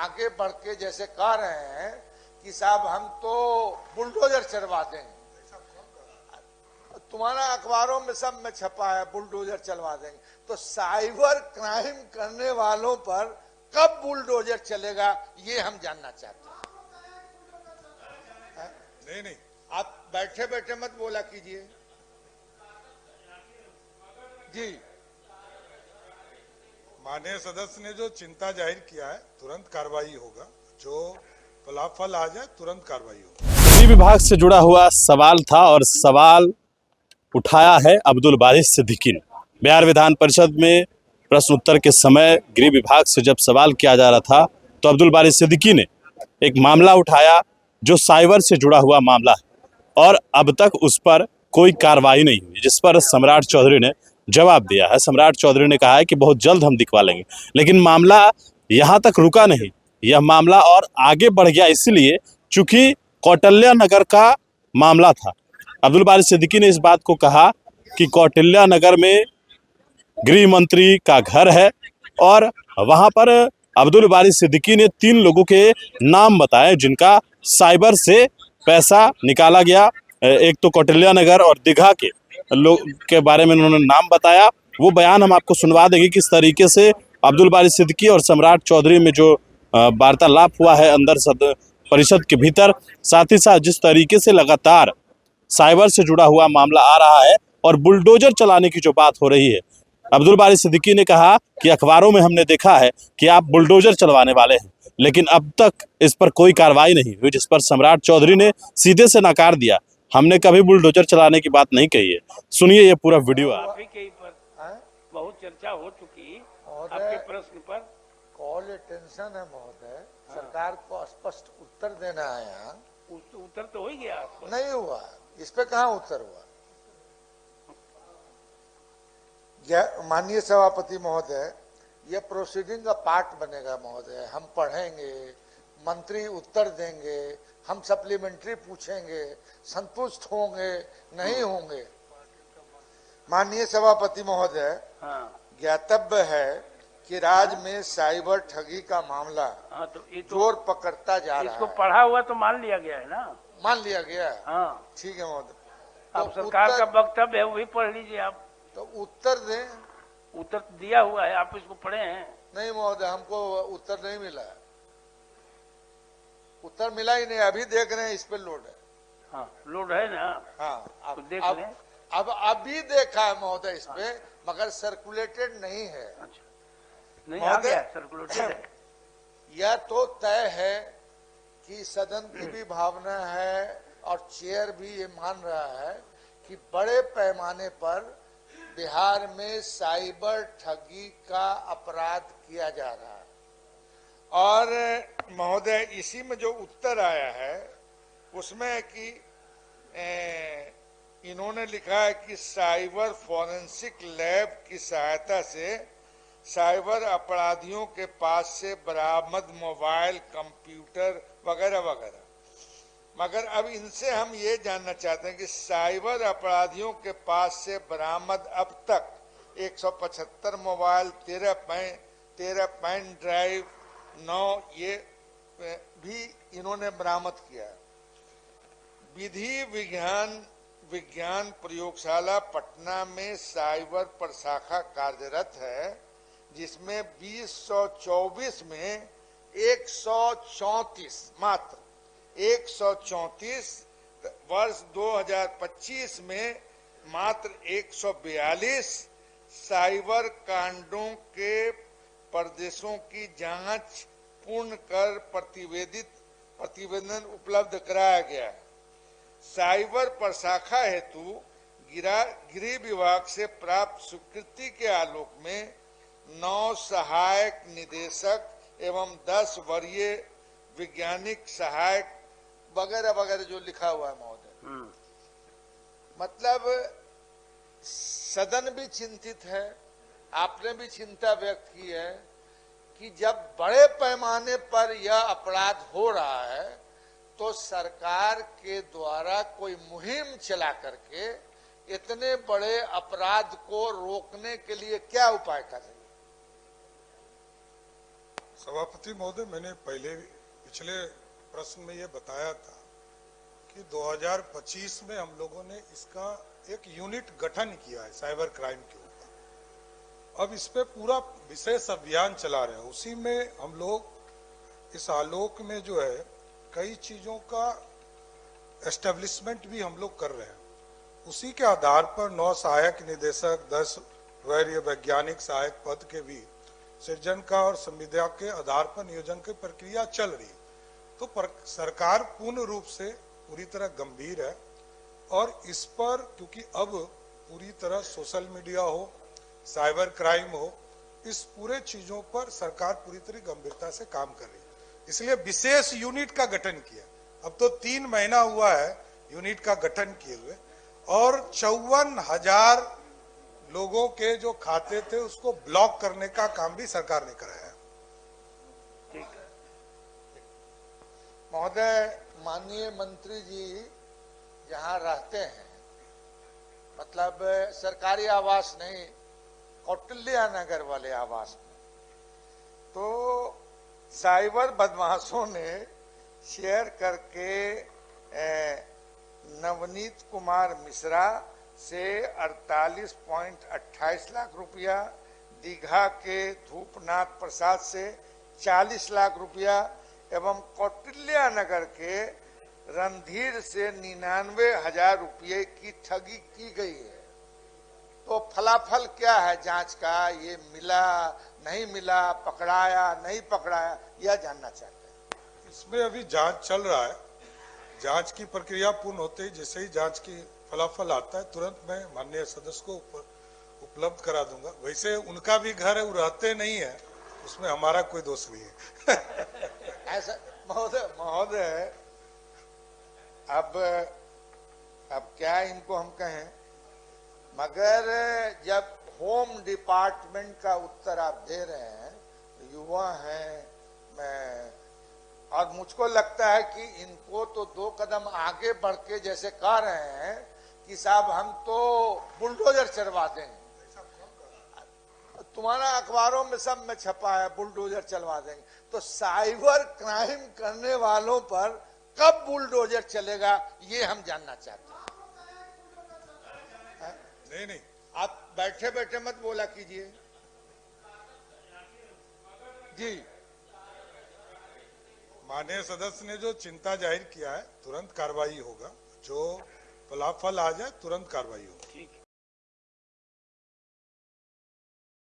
आगे बढ़ के जैसे कह रहे हैं कि साहब हम तो बुलडोजर चलवा देंगे, तुम्हारा अखबारों में सब में छपा है बुलडोजर चलवा देंगे, तो साइबर क्राइम करने वालों पर कब बुलडोजर चलेगा ये हम जानना चाहते हैं। नहीं, आप बैठे बैठे मत बोला कीजिए जी। माननीय सदस्य ने जो चिंता जाहिर किया है, तुरंत कार्रवाई होगा, जो फलाफल आ जाए तुरंत कार्रवाई होगी। गृह विभाग से जुड़ा हुआ सवाल था और सवाल उठाया है अब्दुल बारिश सिद्दीकी ने। बिहार विधान परिषद में प्रश्न उत्तर के समय गृह विभाग से जब सवाल किया जा रहा था तो अब्दुल बारिश सिद्दीकी ने एक मामला उठाया जो साइबर से जुड़ा हुआ मामला है और अब तक उस पर कोई कार्रवाई नहीं हुई, जिस पर सम्राट चौधरी ने जवाब दिया है। सम्राट चौधरी ने कहा है कि बहुत जल्द हम दिखवा लेंगे, लेकिन मामला यहाँ तक रुका नहीं, यह मामला और आगे बढ़ गया, इसलिए चूंकि कौटिल्य नगर का मामला था। अब्दुल बारिश सिद्दीकी ने इस बात को कहा कि कौटिल्य नगर में गृह मंत्री का घर है और वहां पर अब्दुल बारिश सिद्दीकी ने 3 लोगों के नाम बताए जिनका साइबर से पैसा निकाला गया। एक तो कौटिल्य नगर और दीघा के लोग के बारे में उन्होंने नाम बताया। वो बयान हम आपको सुनवा देंगे किस तरीके से अब्दुल बारिश सिद्दीकी और सम्राट चौधरी में जो वार्तालाप हुआ है अंदर परिषद के भीतर, साथ ही साथ जिस तरीके से लगातार साइबर से जुड़ा हुआ मामला आ रहा है और बुलडोजर चलाने की जो बात हो रही है। अब्दुल बारिश सिद्दीकी ने कहा कि अखबारों में हमने देखा है कि आप बुलडोजर चलवाने वाले हैं, लेकिन अब तक इस पर कोई कार्रवाई नहीं हुई, जिस पर सम्राट चौधरी ने सीधे से नकार दिया। हमने कभी बुलडोजर चलाने की बात नहीं कही है। सुनिए ये पूरा वीडियो है। बहुत चर्चा हो चुकी आपके प्रश्न पर। कॉल अटेंशन है महोदय, सरकार को स्पष्ट उत्तर देना है। यहाँ उत्तर तो हो ही गया, नहीं हुआ, इस पे कहाँ उत्तर हुआ। माननीय सभापति महोदय, यह प्रोसीडिंग का पार्ट बनेगा महोदय। हम पढ़ेंगे, मंत्री उत्तर देंगे, हम सप्लीमेंट्री पूछेंगे, संतुष्ट होंगे नहीं होंगे। माननीय सभापति महोदय, ज्ञातव्य है कि राज्य में साइबर ठगी का मामला तो जोर पकड़ता जा रहा है। इसको पढ़ा हुआ तो मान लिया गया है ना, मान लिया गया है। हाँ ठीक है महोदय, अब सरकार का वक्तव्य है, वही पढ़ लीजिए आप। तो उत्तर दें। उत्तर दिया हुआ है, आप इसको पढ़े हैं? नहीं महोदय, हमको उत्तर नहीं मिला है। उत्तर मिला ही नहीं, अभी देख रहे हैं, इस पे लोड है। हाँ लोड है ना। हाँ अब देख लें। अब अभी देखा है महोदय इस पे, मगर सर्कुलेटेड नहीं है। अच्छा, नहीं आ गया सर्कुलेटेड है। यह तो तय है कि सदन की भी भावना है और चेयर भी ये मान रहा है कि बड़े पैमाने पर बिहार में साइबर ठगी का अपराध किया जा रहा है। और महोदय, इसी में जो उत्तर आया है उसमें कि इन्होंने लिखा है कि साइबर फॉरेंसिक लैब की सहायता से साइबर अपराधियों के पास से बरामद मोबाइल, कंप्यूटर वगैरह वगैरह। मगर अब इनसे हम ये जानना चाहते हैं कि साइबर अपराधियों के पास से बरामद अब तक 175 मोबाइल, 13 पेन ड्राइव, 9 ये भी इन्होंने बरामद किया है। विधि विज्ञान प्रयोगशाला पटना में साइबर प्रशाखा कार्यरत है, जिसमें 2024 में 134 मात्र 134, वर्ष 2025 में मात्र 142 साइबर कांडों के प्रदेशों की जांच पूर्ण कर प्रतिवेदन उपलब्ध कराया गया है। साइबर प्रशाखा हेतु गृह विभाग से प्राप्त स्वीकृति के आलोक में 9 सहायक निदेशक एवं 10 वरीय वैज्ञानिक सहायक वगैरह वगैरह जो लिखा हुआ है महोदय। मतलब सदन भी चिंतित है, आपने भी चिंता व्यक्त की है कि जब बड़े पैमाने पर यह अपराध हो रहा है तो सरकार के द्वारा कोई मुहिम चला करके इतने बड़े अपराध को रोकने के लिए क्या उपाय कर रही है। सभापति महोदय, मैंने पिछले प्रश्न में ये बताया था कि 2025 में हम लोगों ने इसका एक यूनिट गठन किया है साइबर क्राइम के ऊपर। अब इस पे पूरा विशेष अभियान चला रहे हैं। उसी में हम लोग इस आलोक में जो है कई चीजों का एस्टेब्लिशमेंट भी हम लोग कर रहे हैं। उसी के आधार पर 9 सहायक निदेशक, 10 वरीय वैज्ञानिक सहायक पद के भी सृजन का और संविदा के आधार पर नियोजन की प्रक्रिया चल रही है। तो सरकार पूर्ण रूप से पूरी तरह गंभीर है और इस पर, क्योंकि अब पूरी तरह सोशल मीडिया हो, साइबर क्राइम हो, इस पूरे चीजों पर सरकार पूरी तरह गंभीरता से काम कर रही है। इसलिए विशेष यूनिट का गठन किया। अब तो 3 महीना हुआ है यूनिट का गठन किए हुए, और 54,000 लोगों के जो खाते थे उसको ब्लॉक करने का काम भी सरकार ने कराया है। महोदय, माननीय मंत्री जी जहाँ रहते हैं, मतलब सरकारी आवास नहीं, कौटिल्य नगर वाले आवास में, तो साइबर बदमाशों ने शेयर करके नवनीत कुमार मिश्रा से 48.28 लाख रुपया, दीघा के धूपनाथ प्रसाद से 40 लाख रुपया एवं कौटिल्य नगर के रणधीर से 99,000 रुपये की ठगी की गई है। तो फलाफल क्या है जांच का? ये मिला नहीं मिला, पकड़ाया नहीं पकड़ाया, यह जानना चाहते हैं। इसमें अभी जांच चल रहा है। जांच की प्रक्रिया पूर्ण होते ही, जैसे ही जांच की फलाफल आता है, तुरंत मैं माननीय सदस्य को उपलब्ध करा दूंगा। वैसे उनका भी घर है, वो रहते नहीं है, उसमें हमारा कोई दोष नहीं है। ऐसा महोदय, अब क्या इनको हम कहें, मगर जब होम डिपार्टमेंट का उत्तर आप दे रहे हैं, युवा हैं, और मुझको लगता है कि इनको तो 2 कदम आगे बढ़ के जैसे कह रहे हैं कि साहब हम तो बुलडोजर चलवा देंगे। तुम्हारा अखबारों में सब में छपा है बुलडोजर चलवा देंगे। तो साइबर क्राइम करने वालों पर कब बुलडोजर चलेगा, ये हम जानना चाहते हैं। नहीं, आप बैठे बैठे मत बोला कीजिए जी। माननीय सदस्य ने जो चिंता जाहिर किया है, तुरंत कार्रवाई होगा। जो फलाफल आ जाए तुरंत कार्रवाई होगी। ठीक है।